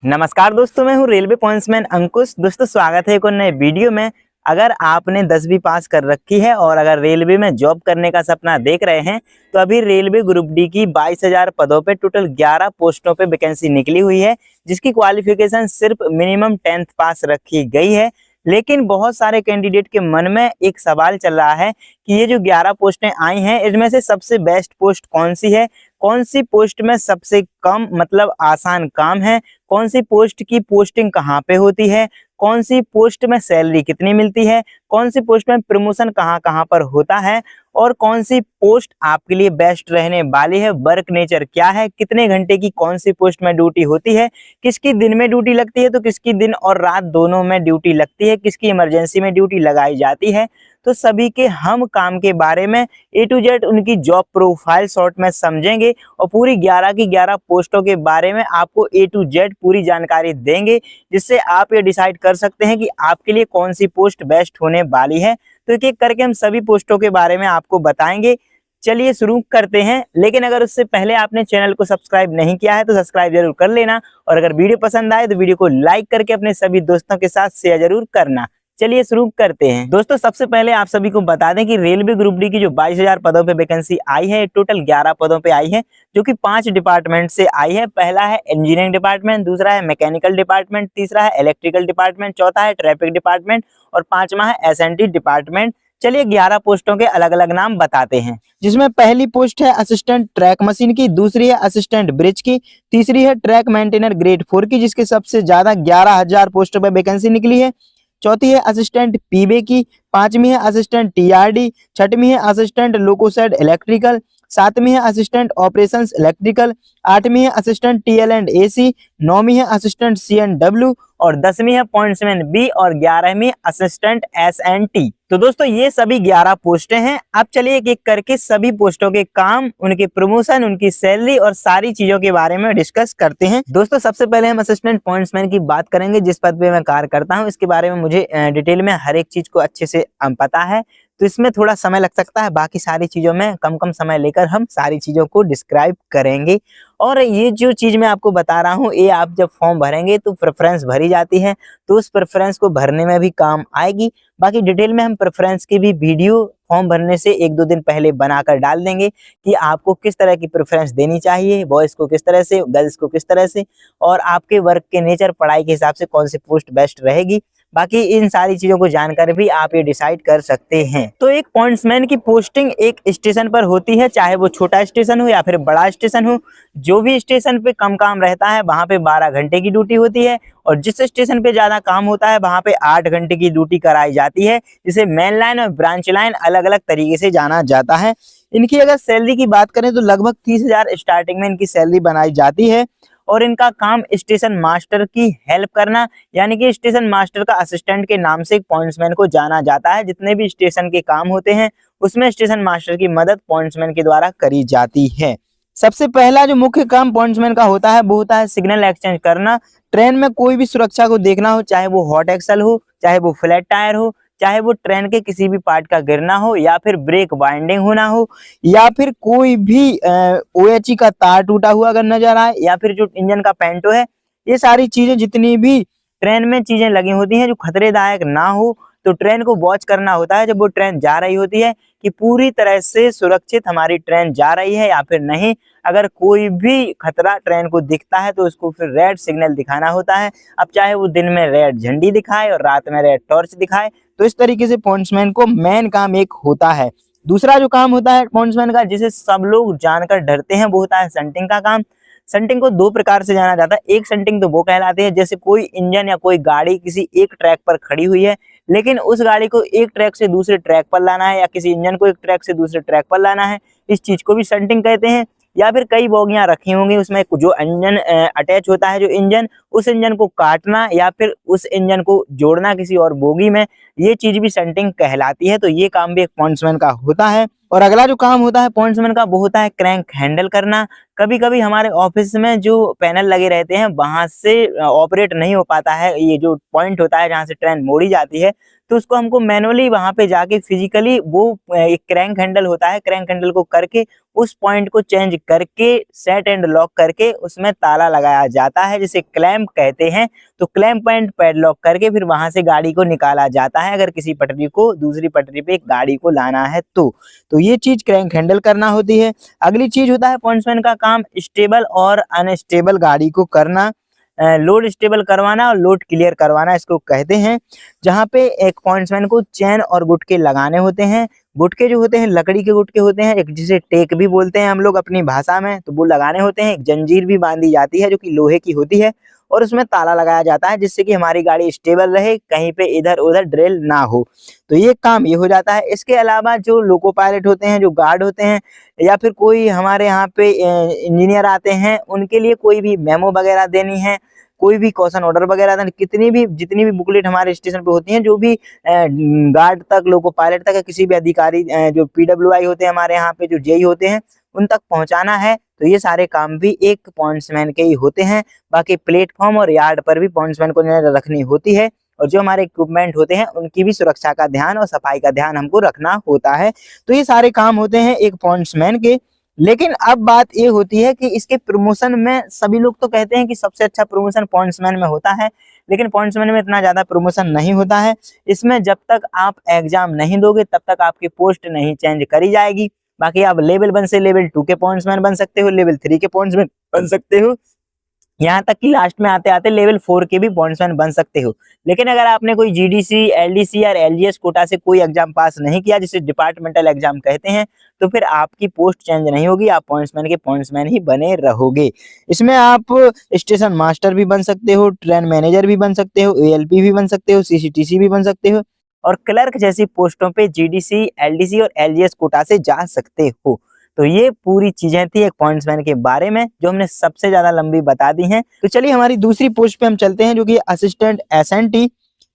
नमस्कार दोस्तों, मैं हूं रेलवे पॉइंट्समैन अंकुश। दोस्तों स्वागत है एक और नए वीडियो में। अगर आपने 10वीं पास कर रखी है और अगर रेलवे में जॉब करने का सपना देख रहे हैं तो अभी रेलवे ग्रुप डी की 22,000 पदों पे टोटल 11 पोस्टों पे वैकेंसी निकली हुई है, जिसकी क्वालिफिकेशन सिर्फ मिनिमम 10th पास रखी गई है। लेकिन बहुत सारे कैंडिडेट के मन में एक सवाल चल रहा है कि ये जो 11 पोस्टें आई हैं इनमें से सबसे बेस्ट पोस्ट कौन सी है, कौन सी पोस्ट में सबसे कम मतलब आसान काम है, कौन सी पोस्ट की पोस्टिंग कहाँ पे होती है, कौन सी पोस्ट में सैलरी कितनी मिलती है, कौन सी पोस्ट में प्रमोशन कहाँ कहाँ पर होता है और कौन सी पोस्ट आपके लिए बेस्ट रहने वाली है, वर्क नेचर क्या है, कितने घंटे की कौन सी पोस्ट में ड्यूटी होती है, किसकी दिन में ड्यूटी लगती है तो किसकी दिन और रात दोनों में ड्यूटी लगती है, किसकी इमरजेंसी में ड्यूटी लगाई जाती है। तो सभी के हम काम के बारे में A to Z उनकी जॉब प्रोफाइल शॉर्ट में समझेंगे और पूरी 11 की 11 पोस्टों के बारे में आपको A to Z पूरी जानकारी देंगे, जिससे आप ये डिसाइड कर सकते हैं कि आपके लिए कौन सी पोस्ट बेस्ट होने वाली है। तो एक एक करके हम सभी पोस्टों के बारे में आपको बताएंगे। चलिए शुरू करते हैं, लेकिन अगर उससे पहले आपने चैनल को सब्सक्राइब नहीं किया है तो सब्सक्राइब जरूर कर लेना और अगर वीडियो पसंद आए तो वीडियो को लाइक करके अपने सभी दोस्तों के साथ शेयर जरूर करना। चलिए शुरू करते हैं। दोस्तों सबसे पहले आप सभी को बता दें कि रेलवे ग्रुप डी की जो 22,000 पदों पे वैकेंसी आई है टोटल 11 पदों पे आई है, जो कि 5 डिपार्टमेंट से आई है। पहला है इंजीनियरिंग डिपार्टमेंट, दूसरा है मैकेनिकल डिपार्टमेंट, तीसरा है इलेक्ट्रिकल डिपार्टमेंट, चौथा है ट्रैफिक डिपार्टमेंट और पांचवा है एसएनटी डिपार्टमेंट। चलिए 11 पोस्टों के अलग अलग नाम बताते हैं, जिसमें पहली पोस्ट है असिस्टेंट ट्रैक मशीन की, दूसरी है असिस्टेंट ब्रिज की, तीसरी है ट्रैक मेंटेनर ग्रेड 4 की, जिसके सबसे ज्यादा 11,000 पोस्टों पर वैकेंसी निकली है। चौथी है असिस्टेंट पीबे की, पांचवी है असिस्टेंट टीआरडी, छठवीं है असिस्टेंट लोकोसेड इलेक्ट्रिकल, सातवीं है असिस्टेंट ऑपरेशंस इलेक्ट्रिकल, आठवीं है असिस्टेंट टीएल एंड एसी, नौवीं है असिस्टेंट सीएनडब्ल्यू और 10वीं है पॉइंट्समैन बी और 11वीं असिस्टेंट एसएनटी। तो दोस्तों ये सभी 11 पोस्टें हैं। अब चलिए एक एक करके सभी पोस्टों के काम, उनके प्रमोशन, उनकी सैलरी और सारी चीजों के बारे में डिस्कस करते हैं। दोस्तों सबसे पहले हम असिस्टेंट पॉइंट्समैन की बात करेंगे, जिस पद पे मैं कार्य करता हूँ। इसके बारे में मुझे डिटेल में हर एक चीज को अच्छे से पता है, तो इसमें थोड़ा समय लग सकता है। बाकी सारी चीजों में कम कम समय लेकर हम सारी चीजों को डिस्क्राइब करेंगे। और ये जो चीज मैं आपको बता रहा हूँ, ये आप जब फॉर्म भरेंगे तो प्रेफरेंस भरी जाती है, तो उस प्रेफरेंस को भरने में भी काम आएगी। बाकी डिटेल में हम प्रेफरेंस की भी वीडियो फॉर्म भरने से 1-2 दिन पहले बनाकर डाल देंगे कि आपको किस तरह की प्रेफरेंस देनी चाहिए, बॉयज को किस तरह से, गर्ल्स को किस तरह से, और आपके वर्क के नेचर, पढ़ाई के हिसाब से कौन सी पोस्ट बेस्ट रहेगी। बाकी इन सारी चीजों को जानकर भी आप ये डिसाइड कर सकते हैं। तो एक पॉइंट्समैन की पोस्टिंग एक स्टेशन पर होती है, चाहे वो छोटा स्टेशन हो या फिर बड़ा स्टेशन हो। जो भी स्टेशन पे कम काम रहता है वहां पे 12 घंटे की ड्यूटी होती है और जिस स्टेशन पे ज्यादा काम होता है वहां पे 8 घंटे की ड्यूटी कराई जाती है, जिसे मेन लाइन और ब्रांच लाइन अलग अलग तरीके से जाना जाता है। इनकी अगर सैलरी की बात करें तो लगभग 30,000 स्टार्टिंग में इनकी सैलरी बनाई जाती है और इनका काम स्टेशन मास्टर की हेल्प करना, यानी कि स्टेशन मास्टर का असिस्टेंट के नाम से एक पॉइंट्समैन को जाना जाता है। जितने भी स्टेशन के काम होते हैं उसमें स्टेशन मास्टर की मदद पॉइंट्समैन के द्वारा करी जाती है। सबसे पहला जो मुख्य काम पॉइंट्समैन का होता है वो होता है सिग्नल एक्सचेंज करना। ट्रेन में कोई भी सुरक्षा को देखना हो, चाहे वो हॉट एक्सल हो, चाहे वो फ्लैट टायर हो, चाहे वो ट्रेन के किसी भी पार्ट का गिरना हो या फिर ब्रेक वाइंडिंग होना हो, या फिर कोई भी ओएचई का तार टूटा हुआ अगर नजर आए, या फिर जो इंजन का पेंटो है, ये सारी चीजें जितनी भी ट्रेन में चीजें लगी होती हैं जो खतरेदायक ना हो, तो ट्रेन को वॉच करना होता है जब वो ट्रेन जा रही होती है कि पूरी तरह से सुरक्षित हमारी ट्रेन जा रही है या फिर नहीं। अगर कोई भी खतरा ट्रेन को दिखता है तो उसको फिर रेड सिग्नल दिखाना होता है। अब चाहे वो दिन में रेड झंडी दिखाए और रात में रेड टॉर्च दिखाए, तो इस तरीके से पॉइंट्समैन को मेन काम एक होता है। दूसरा जो काम होता है पॉइंट्समैन का, जिसे सब लोग जानकर डरते हैं, वो होता है शंटिंग का काम। शंटिंग को 2 प्रकार से जाना जाता है। एक शंटिंग तो वो कहलाती है जैसे कोई इंजन या कोई गाड़ी किसी एक ट्रैक पर खड़ी हुई है, लेकिन उस गाड़ी को एक ट्रैक से दूसरे ट्रैक पर लाना है, या किसी इंजन को एक ट्रैक से दूसरे ट्रैक पर लाना है, इस चीज को भी शंटिंग कहते हैं। या फिर कई बोगियां रखी होंगी, उसमें जो इंजन अटैच होता है, जो इंजन, उस इंजन को काटना या फिर उस इंजन को जोड़ना किसी और बोगी में, ये चीज भी शंटिंग कहलाती है। तो ये काम भी एक पॉइंट्समैन का होता है। और अगला जो काम होता है पॉइंट्समैन का वो होता है क्रैंक हैंडल करना। कभी कभी हमारे ऑफिस में जो पैनल लगे रहते हैं वहां से ऑपरेट नहीं हो पाता है, ये जो पॉइंट होता है जहाँ से ट्रेन मोड़ी जाती है, तो उसको हमको मैनुअली वहां पे जाके फिजिकली वो एक क्रैंक हैंडल होता है, क्रैंक हैंडल को करके उस पॉइंट को चेंज करके सेट एंड लॉक करके उसमें ताला लगाया जाता है, जिसे क्लैंप कहते हैं। तो क्लैंप एंड पैडलॉक करके फिर वहां से गाड़ी को निकाला जाता है, अगर किसी पटरी को दूसरी पटरी पे एक गाड़ी को लाना है तो ये चीज क्रैंक हैंडल करना होती है। अगली चीज होता है पॉइंट्समैन का काम स्टेबल और अनस्टेबल गाड़ी को करना, लोड स्टेबल करवाना और लोड क्लियर करवाना इसको कहते हैं। जहाँ पे एक पॉइंट्समैन को चैन और गुटके लगाने होते हैं। गुटके जो होते हैं लकड़ी के गुटके होते हैं, एक जिसे टेक भी बोलते हैं हम लोग अपनी भाषा में, तो वो लगाने होते हैं। एक जंजीर भी बांधी जाती है जो कि लोहे की होती है और उसमें ताला लगाया जाता है, जिससे कि हमारी गाड़ी स्टेबल रहे, कहीं पे इधर उधर ड्रिल ना हो। तो ये काम ये हो जाता है। इसके अलावा जो लोको पायलट होते हैं, जो गार्ड होते हैं, या फिर कोई हमारे यहाँ पे इंजीनियर आते हैं, उनके लिए कोई भी मेमो वगैरह देनी है, कोई भी क्वेश्चन ऑर्डर वगैरह देनी, जितनी भी बुकलेट हमारे स्टेशन पे होती हैं, जो भी गार्ड तक, लोको पायलट तक, किसी भी अधिकारी जो PWI होते हैं हमारे यहाँ पे, जो जेई होते हैं, उन तक पहुंचाना है। तो ये सारे काम भी एक पॉइंट्समैन के ही होते हैं। बाकी प्लेटफॉर्म और यार्ड पर भी पॉइंट्समैन को नजर रखनी होती है, और जो हमारे इक्विपमेंट होते हैं उनकी भी सुरक्षा का ध्यान और सफाई का ध्यान हमको रखना होता है। तो ये सारे काम होते हैं एक पॉइंट्समैन के। लेकिन अब बात ये होती है कि इसके प्रमोशन में सभी लोग तो कहते हैं कि सबसे अच्छा प्रमोशन पॉइंट्समैन में होता है, लेकिन पॉइंट्समैन में इतना ज्यादा प्रमोशन नहीं होता है। इसमें जब तक आप एग्जाम नहीं दोगे तब तक आपकी पोस्ट नहीं चेंज करी जाएगी। बाकी आप लेवल 1 से लेवल 2 के पॉइंट्समैन बन सकते हो, लेवल 3 के पॉइंट्समैन बन सकते हो, यहाँ तक कि लास्ट में आते आते लेवल 4 के भी पॉइंट्समैन बन सकते हो। लेकिन अगर आपने कोई GDC, LDC या LGS कोटा से कोई एग्जाम पास नहीं किया, जिसे डिपार्टमेंटल एग्जाम कहते हैं, तो फिर आपकी पोस्ट चेंज नहीं होगी, आप पॉइंट्समैन के पॉइंट्समैन ही बने रहोगे। इसमें आप स्टेशन मास्टर भी बन सकते हो, ट्रेन मैनेजर भी बन सकते हो, ALP भी बन सकते हो, CCTC भी बन सकते हो, और क्लर्क जैसी पोस्टों पे GDC, LDC और LGS कोटा से जा सकते हो। तो ये पूरी चीजें थी एक पॉइंट्समैन के बारे में, जो हमने सबसे ज्यादा लंबी बता दी हैं। तो चलिए हमारी दूसरी पोस्ट पे हम चलते हैं, जो कि असिस्टेंट SNT।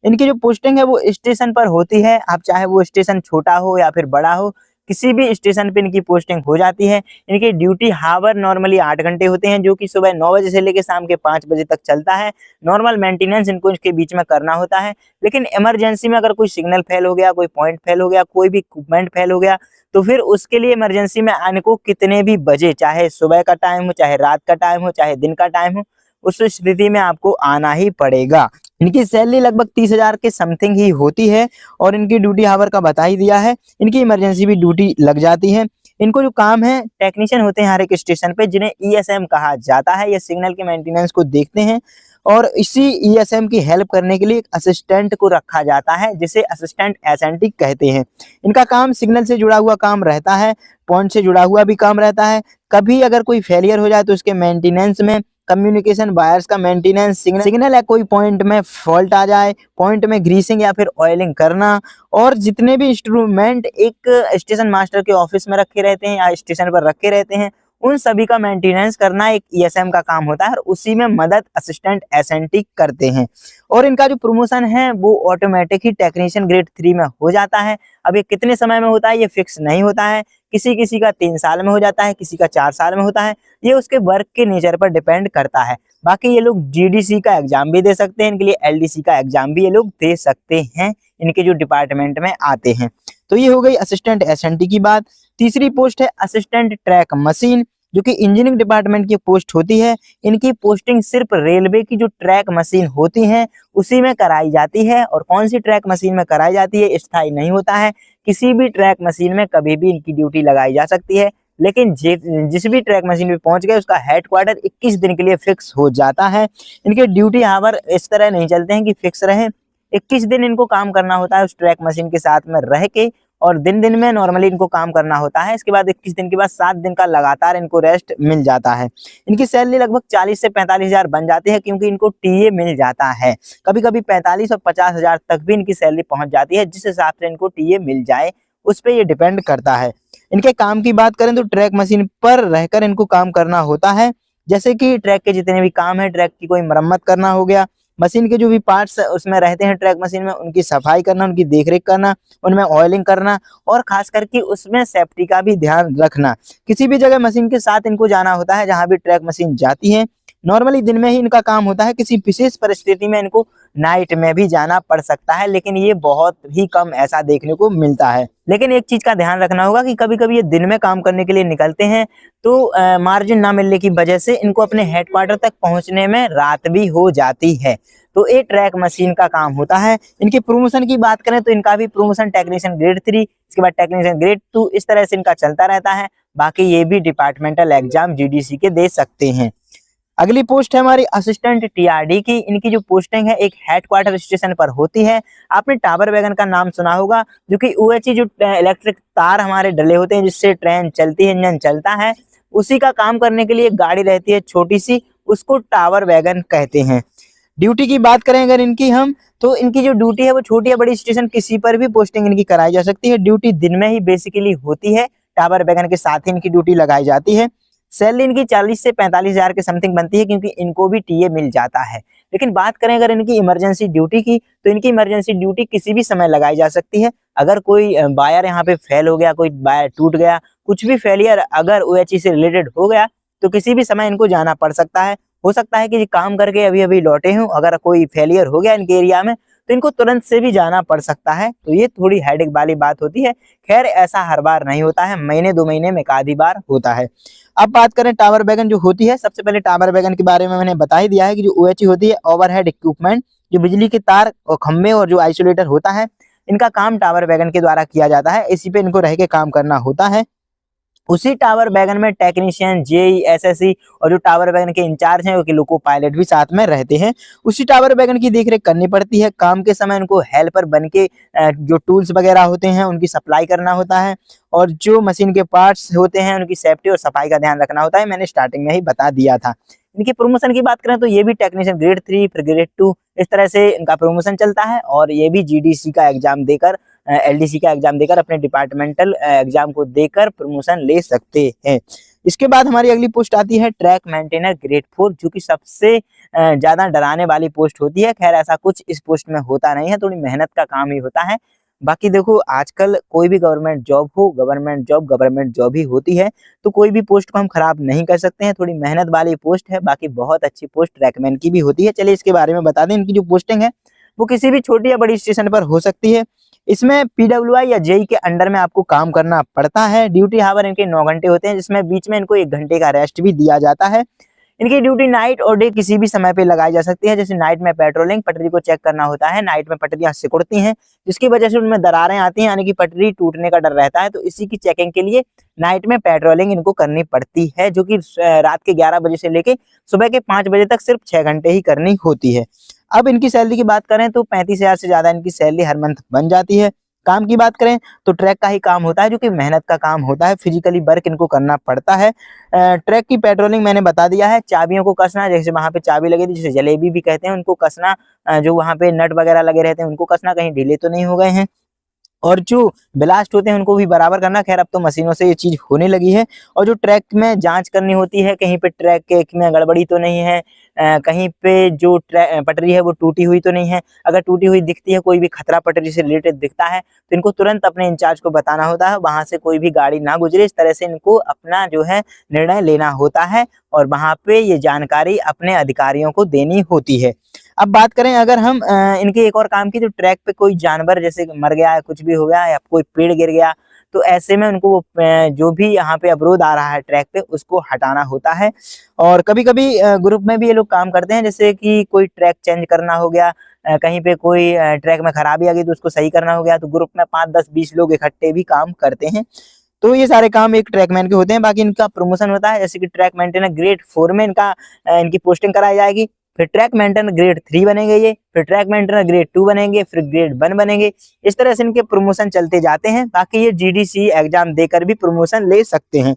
इनकी जो पोस्टिंग है वो स्टेशन पर होती है। आप चाहे वो स्टेशन छोटा हो या फिर बड़ा हो, किसी भी स्टेशन पे इनकी पोस्टिंग हो जाती है। इनके ड्यूटी हावर नॉर्मली 8 घंटे होते हैं, जो कि सुबह 9 बजे से लेकर शाम के 5 बजे तक चलता है। नॉर्मल मेंटेनेंस इनको इसके बीच में करना होता है। लेकिन इमरजेंसी में अगर कोई सिग्नल फेल हो गया, कोई पॉइंट फेल हो गया, कोई भी इक्विपमेंट फेल हो गया, तो फिर उसके लिए इमरजेंसी में आने को कितने भी बजे, चाहे सुबह का टाइम हो, चाहे रात का टाइम हो, चाहे दिन का टाइम हो, उस स्थिति में आपको आना ही पड़ेगा। इनकी सैलरी लगभग 30,000 के समथिंग ही होती है, और इनकी ड्यूटी हावर का बता ही दिया है। इनकी इमरजेंसी भी ड्यूटी लग जाती है। इनको जो काम है, टेक्नीशियन होते हैं हर एक स्टेशन पे, जिन्हें ESM कहा जाता है। ये सिग्नल के मेंटेनेंस को देखते हैं, और इसी ESM की हेल्प करने के लिए एक असिस्टेंट को रखा जाता है, जिसे असिस्टेंट SNT कहते हैं। इनका काम सिग्नल से जुड़ा हुआ काम रहता है, पॉइंट से जुड़ा हुआ भी काम रहता है। कभी अगर कोई फेलियर हो जाए तो उसके मेंटेनेंस में, कम्युनिकेशन वायर्स का मेंटेनेंस, सिग्नल है कोई पॉइंट में फॉल्ट आ जाए, पॉइंट में ग्रीसिंग या फिर ऑयलिंग करना, और जितने भी इंस्ट्रूमेंट एक स्टेशन मास्टर के ऑफिस में रखे रहते हैं या स्टेशन पर रखे रहते हैं, उन सभी का मेंटेनेंस करना एक ESM का काम होता है, और उसी में मदद असिस्टेंट SNT करते हैं। और इनका जो प्रमोशन है वो ऑटोमेटिक ही टेक्नीशियन ग्रेड 3 में हो जाता है। अब ये कितने समय में होता है ये फिक्स नहीं होता है, किसी किसी का 3 साल में हो जाता है, किसी का 4 साल में होता है, ये उसके वर्क के नेचर पर डिपेंड करता है। बाकी ये लोग GDC का एग्जाम भी दे सकते हैं, इनके लिए LDC का एग्जाम भी ये लोग दे सकते हैं, इनके जो डिपार्टमेंट में आते हैं। तो ये हो गई असिस्टेंट SNT की बात। तीसरी पोस्ट है असिस्टेंट ट्रैक मशीन, जो कि इंजीनियरिंग डिपार्टमेंट की पोस्ट होती है। इनकी पोस्टिंग सिर्फ रेलवे की जो ट्रैक मशीन होती है उसी में कराई जाती है, और कौन सी ट्रैक मशीन में कराई जाती है स्थायी नहीं होता है। किसी भी ट्रैक मशीन में कभी भी इनकी ड्यूटी लगाई जा सकती है, लेकिन जिस भी ट्रैक मशीन पे पहुंच गए उसका हेडक्वार्टर 21 दिन के लिए फिक्स हो जाता है। इनके ड्यूटी आवर इस तरह नहीं चलते हैं कि फिक्स रहे, 21 दिन इनको काम करना होता है उस ट्रैक मशीन के साथ में रह के, और दिन दिन में नॉर्मली इनको काम करना होता है। इसके बाद 21 दिन के बाद 7 दिन का लगातार इनको रेस्ट मिल जाता है। इनकी सैलरी लगभग 40 से 45,000 बन जाती है, क्योंकि इनको TA मिल जाता है। कभी कभी 45 और 50,000 तक भी इनकी सैलरी पहुंच जाती है, जिस हिसाब से इनको TA मिल जाए उस पर ये डिपेंड करता है। इनके काम की बात करें तो ट्रैक मशीन पर रहकर इनको काम करना होता है, जैसे कि ट्रैक के जितने भी काम है, ट्रैक की कोई मरम्मत करना हो गया, मशीन के जो भी पार्ट्स उसमें रहते हैं ट्रैक मशीन में, उनकी सफाई करना, उनकी देखरेख करना, उनमें ऑयलिंग करना और खास करके उसमें सेफ्टी का भी ध्यान रखना। किसी भी जगह मशीन के साथ इनको जाना होता है जहां भी ट्रैक मशीन जाती है। नॉर्मली दिन में ही इनका काम होता है, किसी विशेष परिस्थिति में इनको नाइट में भी जाना पड़ सकता है, लेकिन ये बहुत ही कम ऐसा देखने को मिलता है। लेकिन एक चीज का ध्यान रखना होगा कि कभी कभी ये दिन में काम करने के लिए निकलते हैं तो मार्जिन ना मिलने की वजह से इनको अपने हेडक्वार्टर तक पहुंचने में रात भी हो जाती है। तो ये ट्रैक मशीन का काम होता है। इनकी प्रमोशन की बात करें तो इनका भी प्रमोशन टेक्नीशियन ग्रेड 3, इसके बाद टेक्नीशियन ग्रेड 2, इस तरह से इनका चलता रहता है। बाकी ये भी डिपार्टमेंटल एग्जाम जीडीसी के दे सकते हैं। अगली पोस्ट है हमारी असिस्टेंट टीआरडी की। इनकी जो पोस्टिंग है एक हेडक्वार्टर स्टेशन पर होती है। आपने टावर वैगन का नाम सुना होगा, जो कि ओएचई जो इलेक्ट्रिक तार हमारे डले होते हैं जिससे ट्रेन चलती है, इंजन चलता है, उसी का काम करने के लिए एक गाड़ी रहती है छोटी सी, उसको टावर वैगन कहते हैं। ड्यूटी की बात करें अगर इनकी हम, तो इनकी जो ड्यूटी है वो छोटी या बड़ी स्टेशन किसी पर भी पोस्टिंग इनकी कराई जा सकती है। ड्यूटी दिन में ही बेसिकली होती है, टावर वैगन के साथ ही इनकी ड्यूटी लगाई जाती है। सैलरी इनकी 40 से 45 हजार के समथिंग बनती है, क्योंकि इनको भी टीए मिल जाता है। लेकिन बात करें अगर इनकी इमरजेंसी ड्यूटी की, तो इनकी इमरजेंसी ड्यूटी किसी भी समय लगाई जा सकती है। अगर कोई वायर यहाँ पे फेल हो गया, कोई वायर टूट गया, कुछ भी फेलियर अगर ओएचई से रिलेटेड हो गया, तो किसी भी समय इनको जाना पड़ सकता है। हो सकता है कि काम करके अभी अभी लौटे हों, अगर कोई फेलियर हो गया इनके एरिया में तो इनको तुरंत से भी जाना पड़ सकता है। तो ये थोड़ी हेडेक वाली बात होती है। खैर ऐसा हर बार नहीं होता है, महीने 2 महीने में एक आधी बार होता है। अब बात करें टावर वैगन जो होती है, सबसे पहले टावर वैगन के बारे में मैंने बता ही दिया है कि जो ओएचई होती है, ओवरहेड इक्विपमेंट, जो बिजली के तार और खंभे और जो आइसोलेटर होता है, इनका काम टावर वैगन के द्वारा किया जाता है। इसी पे इनको रह के काम करना होता है। उसी टावर वैगन में टेक्नीशियन, जेई, एसएससी और जो टावर वैगन के इंचार्ज हैं वो कि लोको पायलट भी साथ में रहते हैं। उसी टावर वैगन की देखरेख करनी पड़ती है। काम के समय उनको हेल्पर बन के जो टूल्स वगैरह होते हैं उनकी सप्लाई करना होता है, और जो मशीन के पार्ट्स होते हैं उनकी सेफ्टी और सफाई का ध्यान रखना होता है। मैंने स्टार्टिंग में ही बता दिया था। इनकी प्रमोशन की बात करें तो ये भी टेक्नीशियन ग्रेड 3 फिर ग्रेड 2 इस तरह से इनका प्रमोशन चलता है, और ये भी जीडीसी का एग्जाम देकर, एलडीसी का एग्जाम देकर, अपने डिपार्टमेंटल एग्जाम को देकर प्रमोशन ले सकते हैं। इसके बाद हमारी अगली पोस्ट आती है ट्रैक मेंटेनर ग्रेड 4, जो कि सबसे ज्यादा डराने वाली पोस्ट होती है। खैर ऐसा कुछ इस पोस्ट में होता नहीं है, थोड़ी मेहनत का काम ही होता है। बाकी देखो आजकल कोई भी गवर्नमेंट जॉब हो, गवर्नमेंट जॉब ही होती है, तो कोई भी पोस्ट को हम खराब नहीं कर सकते हैं। थोड़ी मेहनत वाली पोस्ट है, बाकी बहुत अच्छी पोस्ट ट्रैकमैन की भी होती है। चलिए इसके बारे में बता दें। इनकी जो पोस्टिंग है वो किसी भी छोटी या बड़ी स्टेशन पर हो सकती है। इसमें पीडब्ल्यूआई या जेई के अंडर में आपको काम करना पड़ता है। ड्यूटी हावर इनके 9 घंटे होते हैं, जिसमें बीच में इनको 1 घंटे का रेस्ट भी दिया जाता है। इनकी ड्यूटी नाइट और डे किसी भी समय पे लगाई जा सकती है। जैसे नाइट में पेट्रोलिंग, पटरी को चेक करना होता है। नाइट में पटरियां सिकुड़ती हैं, जिसकी वजह से उनमें दरारें आती हैं, यानी कि पटरी टूटने का डर रहता है। तो इसी की चेकिंग के लिए नाइट में पेट्रोलिंग इनको करनी पड़ती है, जो कि रात के 11 बजे से लेके सुबह के 5 बजे तक सिर्फ 6 घंटे ही करनी होती है। अब इनकी सैलरी की बात करें तो 35 हजार से ज्यादा इनकी सैलरी हर मंथ बन जाती है। काम की बात करें तो ट्रैक का ही काम होता है, जो कि मेहनत का काम होता है। फिजिकली वर्क इनको करना पड़ता है। ट्रैक की पेट्रोलिंग मैंने बता दिया है। चाबियों को कसना, जैसे वहां पे चाबी लगी थी, जिसे जलेबी भी कहते हैं, उनको कसना। जो वहां पे नट वगैरह लगे रहते हैं उनको कसना, कहीं ढीले तो नहीं हो गए हैं। और जो ब्लास्ट होते हैं उनको भी बराबर करना। खैर अब तो मशीनों से ये चीज होने लगी है। और जो ट्रैक में जांच करनी होती है, कहीं पे ट्रैक में गड़बड़ी तो नहीं है, कहीं पे जो पटरी है वो टूटी हुई तो नहीं है। अगर टूटी हुई दिखती है, कोई भी खतरा पटरी से रिलेटेड दिखता है, तो इनको तुरंत अपने इंचार्ज को बताना होता है। वहां से कोई भी गाड़ी ना गुजरे, इस तरह से इनको अपना जो है निर्णय लेना होता है, और वहां पे ये जानकारी अपने अधिकारियों को देनी होती है। अब बात करें अगर हम इनके एक और काम की, तो ट्रैक पे कोई जानवर जैसे मर गया है, कुछ भी हो गया या कोई पेड़ गिर गया, तो ऐसे में उनको जो भी यहाँ पे अवरोध आ रहा है ट्रैक पे, उसको हटाना होता है। और कभी कभी ग्रुप में भी ये लोग काम करते हैं, जैसे कि कोई ट्रैक चेंज करना हो गया, कहीं पे कोई ट्रैक में खराबी आ गई तो उसको सही करना हो गया, तो ग्रुप में 5, 10, 20 लोग इकट्ठे भी काम करते हैं। तो ये सारे काम एक ट्रैकमैन के होते हैं। बाकी इनका प्रमोशन होता है, जैसे कि ट्रैक मेंटेनर ग्रेड 4 में इनकी पोस्टिंग कराई जाएगी। फिर ट्रैक मेंटेनर ग्रेड 3 बनेंगे ये, फिर ट्रैक मेंटेनर ग्रेड 2 बनेंगे, फिर ग्रेड 1 बनेंगे। इस तरह से इनके प्रमोशन चलते जाते हैं। बाकी ये जीडीसी एग्जाम देकर भी प्रमोशन ले सकते हैं।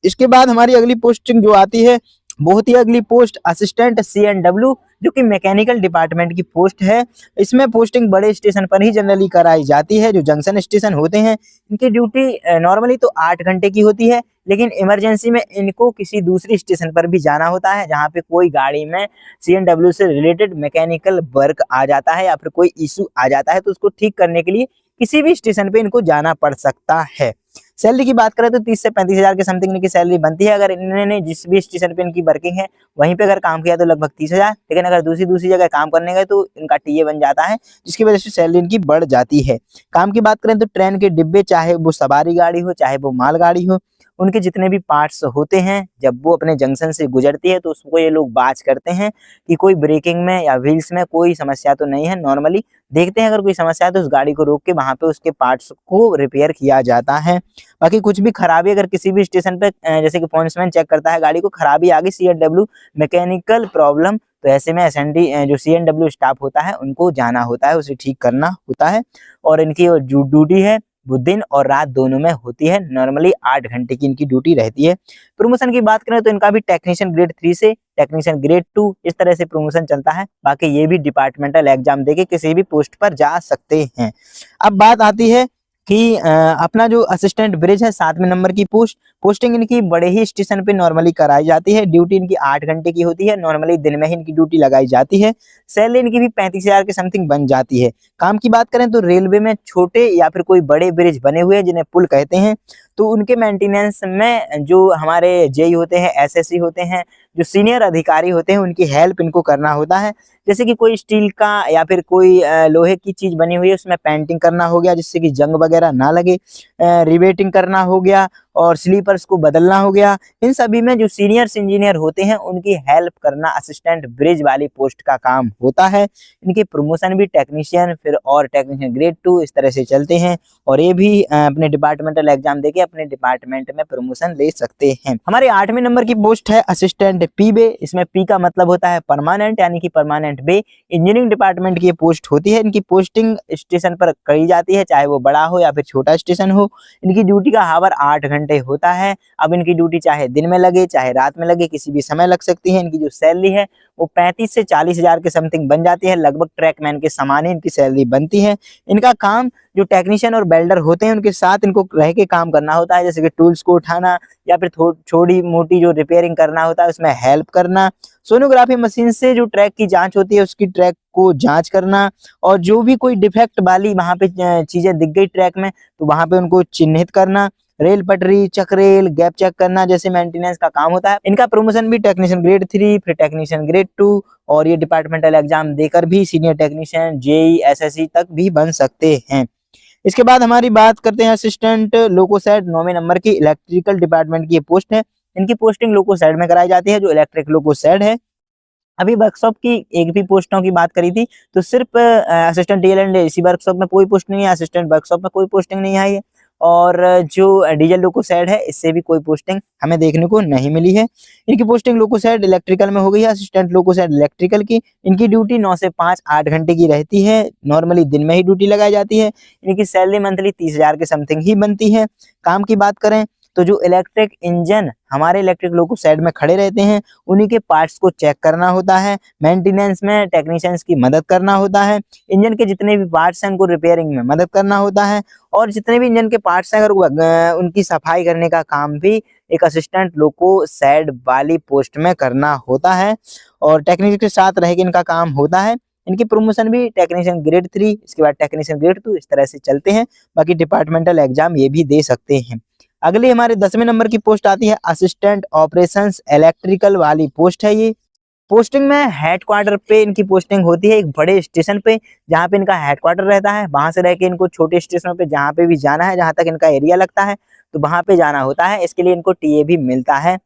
इसके बाद हमारी अगली पोस्टिंग जो आती है बहुत ही अगली पोस्ट असिस्टेंट CNW, जो कि मैकेनिकल डिपार्टमेंट की पोस्ट है। इसमें पोस्टिंग बड़े स्टेशन पर ही जनरली कराई जाती है। जो जंक्शन स्टेशन होते हैं इनकी ड्यूटी नॉर्मली तो 8 घंटे की होती है, लेकिन इमरजेंसी में इनको किसी दूसरी स्टेशन पर भी जाना होता है जहाँ पे कोई गाड़ी में CNW से रिलेटेड मैकेनिकल वर्क आ जाता है या फिर कोई इशू आ जाता है, तो उसको ठीक करने के लिए किसी भी स्टेशन पे इनको जाना पड़ सकता है। सैलरी की बात करें तो 30 से 35 हजार के समथिंग इनकी सैलरी बनती है। अगर इन्होंने जिस भी स्टेशन पे इनकी वर्किंग है वहीं पे अगर काम किया तो लगभग 30 हजार, लेकिन अगर दूसरी जगह काम करने गए तो इनका टीए बन जाता है, जिसकी वजह से सैलरी इनकी बढ़ जाती है। काम की बात करें तो ट्रेन के डिब्बे, चाहे वो सवारी गाड़ी हो चाहे वो मालगाड़ी हो, उनके जितने भी पार्ट्स होते हैं जब वो अपने जंक्शन से गुजरती है तो उसको ये लोग बाज करते हैं कि कोई ब्रेकिंग में या व्हील्स में कोई समस्या तो नहीं है। नॉर्मली देखते हैं अगर कोई समस्या है तो उस गाड़ी को रोक के वहां पे उसके पार्ट्स को रिपेयर किया जाता है। बाकी कुछ भी खराबी अगर किसी भी स्टेशन पे जैसे कि पॉइंट्समैन चेक करता है गाड़ी को, खराबी आ गई CNW मैकेनिकल प्रॉब्लम, तो ऐसे में SND जो CNW स्टाफ होता है उनको जाना होता है, उसे ठीक करना होता है। और इनकी जो ड्यूटी है वो दिन और रात दोनों में होती है। नॉर्मली 8 घंटे की इनकी ड्यूटी रहती है। प्रमोशन की बात करें तो इनका भी टेक्नीशियन ग्रेड 3 से टेक्नीशियन ग्रेड 2 इस तरह से प्रमोशन चलता है। बाकी ये भी डिपार्टमेंटल एग्जाम देके किसी भी पोस्ट पर जा सकते हैं। अब बात आती है कि अपना जो असिस्टेंट ब्रिज है 7वें नंबर की पोस्टिंग इनकी बड़े ही स्टेशन पे नॉर्मली कराई जाती है। ड्यूटी इनकी 8 घंटे की होती है। नॉर्मली दिन में ही इनकी ड्यूटी लगाई जाती है। सैलरी इनकी भी 35 हजार के समथिंग बन जाती है। काम की बात करें तो रेलवे में छोटे या फिर कोई बड़े ब्रिज बने हुए हैं जिन्हें पुल कहते हैं, तो उनके मेंटेनेंस में जो हमारे जेई होते हैं, SSC होते हैं, जो सीनियर अधिकारी होते हैं, उनकी हेल्प इनको करना होता है। जैसे कि कोई स्टील का या फिर कोई लोहे की चीज बनी हुई है उसमें पेंटिंग करना हो गया जिससे कि जंग वगैरह ना लगे, रिवेटिंग करना हो गया और स्लीपर्स को बदलना हो गया। इन सभी में जो सीनियर्स इंजीनियर होते हैं उनकी हेल्प करना असिस्टेंट ब्रिज वाली पोस्ट का काम होता है। इनके प्रमोशन भी टेक्नीशियन फिर और टेक्नीशियन ग्रेड 2 इस तरह से चलते हैं और ये भी अपने डिपार्टमेंटल एग्जाम देके अपने डिपार्टमेंट में प्रमोशन ले सकते हैं। हमारे 8वें नंबर की पोस्ट है असिस्टेंट पी बे। इसमें पी का मतलब होता है परमानेंट, यानी कि परमानेंट बे। इंजीनियरिंग डिपार्टमेंट की ये पोस्ट होती है। इनकी पोस्टिंग स्टेशन पर करी जाती है, चाहे वो बड़ा हो या फिर छोटा स्टेशन हो। इनकी ड्यूटी का हावर 8 घंटे होता है। अब इनकी ड्यूटी चाहे दिन में लगे चाहे रात में लगे, किसी भी समय लग सकती है। इनकी जो सैलरी है वो 35 से 40 हजार के समथिंग बन जाती है। लगभग ट्रैकमैन के समान ही इनकी सैलरी बनती है। इनका काम जो टेक्नीशियन और बेल्डर होते हैं उनके साथ इनको रह के काम करना होता है, जैसे कि टूल्स को उठाना या फिर छोटी मोटी जो रिपेयरिंग करना होता है उसमें हेल्प करना। सोनोग्राफी मशीन से जो ट्रैक की जांच होती है उसकी ट्रैक को जांच करना, और जो भी कोई डिफेक्ट वाली वहां पे चीजें दिख गई ट्रैक में तो वहां पे उनको चिन्हित करना। रेल पटरी, चक्रेल, गैप चेक करना जैसे मेंटेनेंस का काम होता है। इनका प्रमोशन भी टेक्नीशियन ग्रेड 3 फिर टेक्नीशियन ग्रेड 2 और ये डिपार्टमेंटल एग्जाम देकर भी सीनियर टेक्नीशियन जेई SSC तक भी बन सकते हैं। इसके बाद हमारी बात करते हैं असिस्टेंट लोकोसेड 9वें नंबर की इलेक्ट्रिकल डिपार्टमेंट की ये पोस्ट है। इनकी पोस्टिंग लोकोसेड में कराई जाती है, जो इलेक्ट्रिक लोकोसेड है। अभी वर्कशॉप की एक भी पोस्टों की बात करी थी तो सिर्फ assistant DL and AC workshop में कोई पोस्ट नहीं है, असिस्टेंट वर्कशॉप में कोई पोस्टिंग नहीं आई है, और जो डीजल लोकोसेड है इससे भी कोई पोस्टिंग हमें देखने को नहीं मिली है। इनकी पोस्टिंग लोकोसेड इलेक्ट्रिकल में हो गई है, असिस्टेंट लोकोसेड इलेक्ट्रिकल की। इनकी ड्यूटी 9 से 5 8 घंटे की रहती है। नॉर्मली दिन में ही ड्यूटी लगाई जाती है। इनकी सैलरी मंथली 30 हजार के समथिंग ही बनती है। काम की बात करें तो जो इलेक्ट्रिक इंजन हमारे इलेक्ट्रिक लोकोसेड में खड़े रहते हैं उन्हीं के पार्ट्स को चेक करना होता है। मेंटेनेंस में टेक्नीशियंस की मदद करना होता है। इंजन के जितने भी पार्ट्स हैं उनको रिपेयरिंग में मदद करना होता है, और जितने भी इंजन के पार्ट्स हैं अगर उनकी सफाई करने का काम भी एक असिस्टेंट लोकोसेड वाली पोस्ट में करना होता है, और टेक्नीशियन के साथ रह के इनका काम होता है। इनकी प्रमोशन भी टेक्नीशियन ग्रेड 3 इसके बाद टेक्नीशियन ग्रेड 2 इस तरह से चलते हैं। बाकी डिपार्टमेंटल एग्जाम ये भी दे सकते हैं। अगली हमारे 10वें नंबर की पोस्ट आती है असिस्टेंट ऑपरेशंस इलेक्ट्रिकल वाली पोस्ट है। ये पोस्टिंग में हेडक्वार्टर पे इनकी पोस्टिंग होती है, एक बड़े स्टेशन पे जहाँ पे इनका हेडक्वार्टर रहता है। वहां से रह के इनको छोटे स्टेशनों पे जहाँ पे भी जाना है, जहाँ तक इनका एरिया लगता है तो वहां पे जाना होता है। इसके लिए इनको टीए भी मिलता है।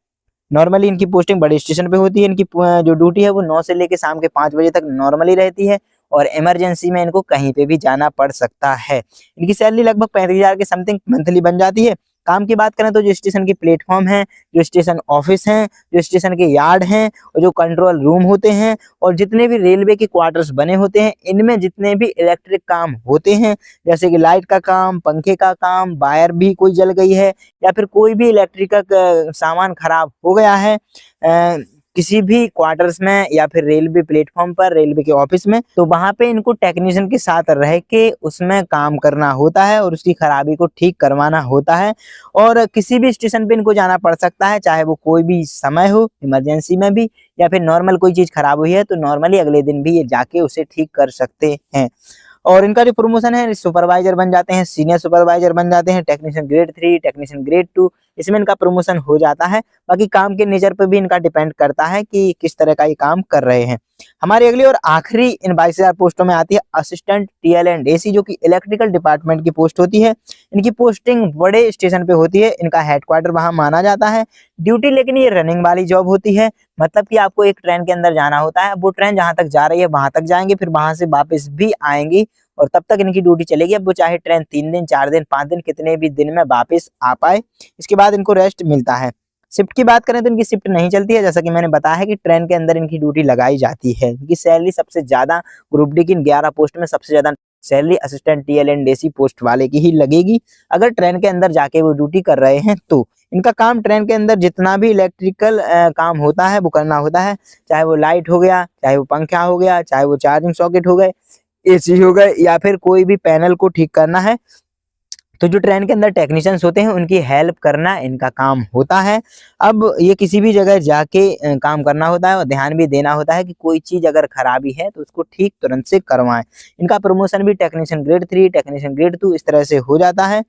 नॉर्मली इनकी पोस्टिंग बड़े स्टेशन पे होती है। इनकी जो ड्यूटी है वो 9 से लेके शाम के 5 बजे तक नॉर्मली रहती है, और इमरजेंसी में इनको कहीं पे भी जाना पड़ सकता है। इनकी सैलरी लगभग 35 हजार के समथिंग मंथली बन जाती है। काम की बात करें तो जो स्टेशन की प्लेटफॉर्म है, जो स्टेशन ऑफिस हैं, जो स्टेशन के यार्ड हैं, और जो कंट्रोल रूम होते हैं, और जितने भी रेलवे के क्वार्टर्स बने होते हैं, इनमें जितने भी इलेक्ट्रिक काम होते हैं जैसे कि लाइट का काम, पंखे का काम, वायर भी कोई जल गई है या फिर कोई भी इलेक्ट्रिक का सामान खराब हो गया है, किसी भी क्वार्टर्स में या फिर रेलवे प्लेटफॉर्म पर, रेलवे के ऑफिस में, तो वहां पे इनको टेक्नीशियन के साथ रह के उसमें काम करना होता है और उसकी खराबी को ठीक करवाना होता है। और किसी भी स्टेशन पे इनको जाना पड़ सकता है, चाहे वो कोई भी समय हो, इमरजेंसी में भी, या फिर नॉर्मल कोई चीज खराब हुई है तो नॉर्मली अगले दिन भी ये जाके उसे ठीक कर सकते हैं। और इनका जो प्रमोशन है, सुपरवाइजर बन जाते हैं, सीनियर सुपरवाइजर बन जाते हैं, टेक्नीशियन ग्रेड 3, टेक्नीशियन ग्रेड 2, इसमें इनका प्रमोशन हो जाता है। बाकी काम के नेचर पे भी इनका डिपेंड करता है कि किस तरह का ये काम कर रहे हैं। हमारी अगली और आखिरी इन 22,000 पोस्टों में आती है असिस्टेंट टीएल एंड एसी, जो कि इलेक्ट्रिकल डिपार्टमेंट की पोस्ट होती है। इनकी पोस्टिंग बड़े स्टेशन पे होती है, इनका हेडक्वार्टर वहां माना जाता है। ड्यूटी लेकिन ये रनिंग वाली जॉब होती है, मतलब कि आपको एक ट्रेन के अंदर जाना होता है, वो ट्रेन जहां तक जा रही है वहां तक जाएंगे, फिर वहां से वापस भी आएंगी और तब तक इनकी ड्यूटी चलेगी। अब वो चाहे ट्रेन 3 दिन, 4 दिन, 5 दिन, कितने भी दिन में वापस आ पाए, इसके बाद इनको रेस्ट मिलता है। शिफ्ट की बात करें तो इनकी शिफ्ट नहीं चलती है, जैसा कि मैंने बताया है कि ट्रेन के अंदर इनकी ड्यूटी लगाई जाती है। इनकी सैलरी सबसे ज्यादा ग्रुप डी की 11 पोस्ट में सबसे ज्यादा salary assistant TL and AC post वाले की ही लगेगी, अगर ट्रेन के अंदर जाके वो ड्यूटी कर रहे हैं तो। इनका काम ट्रेन के अंदर जितना भी इलेक्ट्रिकल काम होता है वो करना होता है, चाहे वो लाइट हो गया, चाहे वो पंखा हो गया, चाहे वो चार्जिंग सॉकेट हो गए, एसी हो गए, या फिर कोई भी पैनल को ठीक करना है। तो जो ट्रेन के अंदर टेक्नीशियंस होते हैं उनकी हेल्प करना इनका काम होता है। अब ये किसी भी जगह जाके काम करना होता है और ध्यान भी देना होता है कि कोई चीज अगर खराबी है तो उसको ठीक तुरंत से करवाएं। इनका प्रमोशन भी टेक्नीशियन ग्रेड 3, टेक्नीशियन ग्रेड 2 इस तरह से हो जाता है।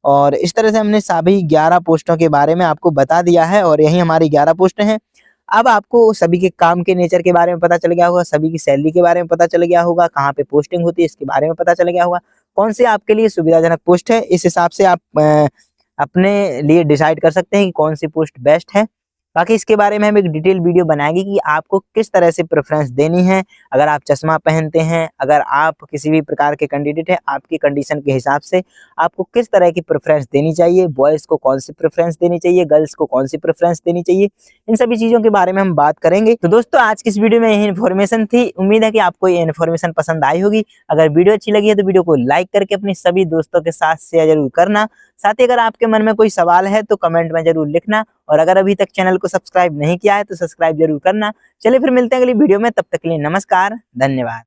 और इस तरह से हमने सभी 11 पोस्टों के बारे में आपको बता दिया है और यही हमारी 11 पोस्टें हैं। अब आपको सभी के काम के नेचर के बारे में पता चल गया होगा, सभी की सैलरी के बारे में पता चल गया होगा, कहाँ पे पोस्टिंग होती है इसके बारे में पता चल गया होगा, कौन सी आपके लिए सुविधाजनक पोस्ट है, इस हिसाब से आप अपने लिए डिसाइड कर सकते हैं कि कौन सी पोस्ट बेस्ट है। बाकी इसके बारे में हम एक डिटेल वीडियो बनाएंगे कि आपको किस तरह से प्रेफरेंस देनी है। अगर आप चश्मा पहनते हैं, अगर आप किसी भी प्रकार के कैंडिडेट हैं, आपकी कंडीशन के हिसाब से आपको किस तरह की प्रेफरेंस देनी चाहिए, बॉयज़ को कौन सी प्रेफरेंस देनी चाहिए, गर्ल्स को कौन सी प्रेफरेंस देनी चाहिए, इन सभी चीज़ों के बारे में हम बात करेंगे। तो दोस्तों आज की इस वीडियो में यही इन्फॉर्मेशन थी, उम्मीद है कि आपको ये इन्फॉर्मेशन पसंद आई होगी। अगर वीडियो अच्छी लगी है तो वीडियो को लाइक करके अपने सभी दोस्तों के साथ शेयर जरूर करना। साथ ही अगर आपके मन में कोई सवाल है तो कमेंट में जरूर लिखना, और अगर अभी तक चैनल को सब्सक्राइब नहीं किया है तो सब्सक्राइब जरूर करना। चलिए फिर मिलते हैं अगली वीडियो में, तब तक के लिए नमस्कार, धन्यवाद।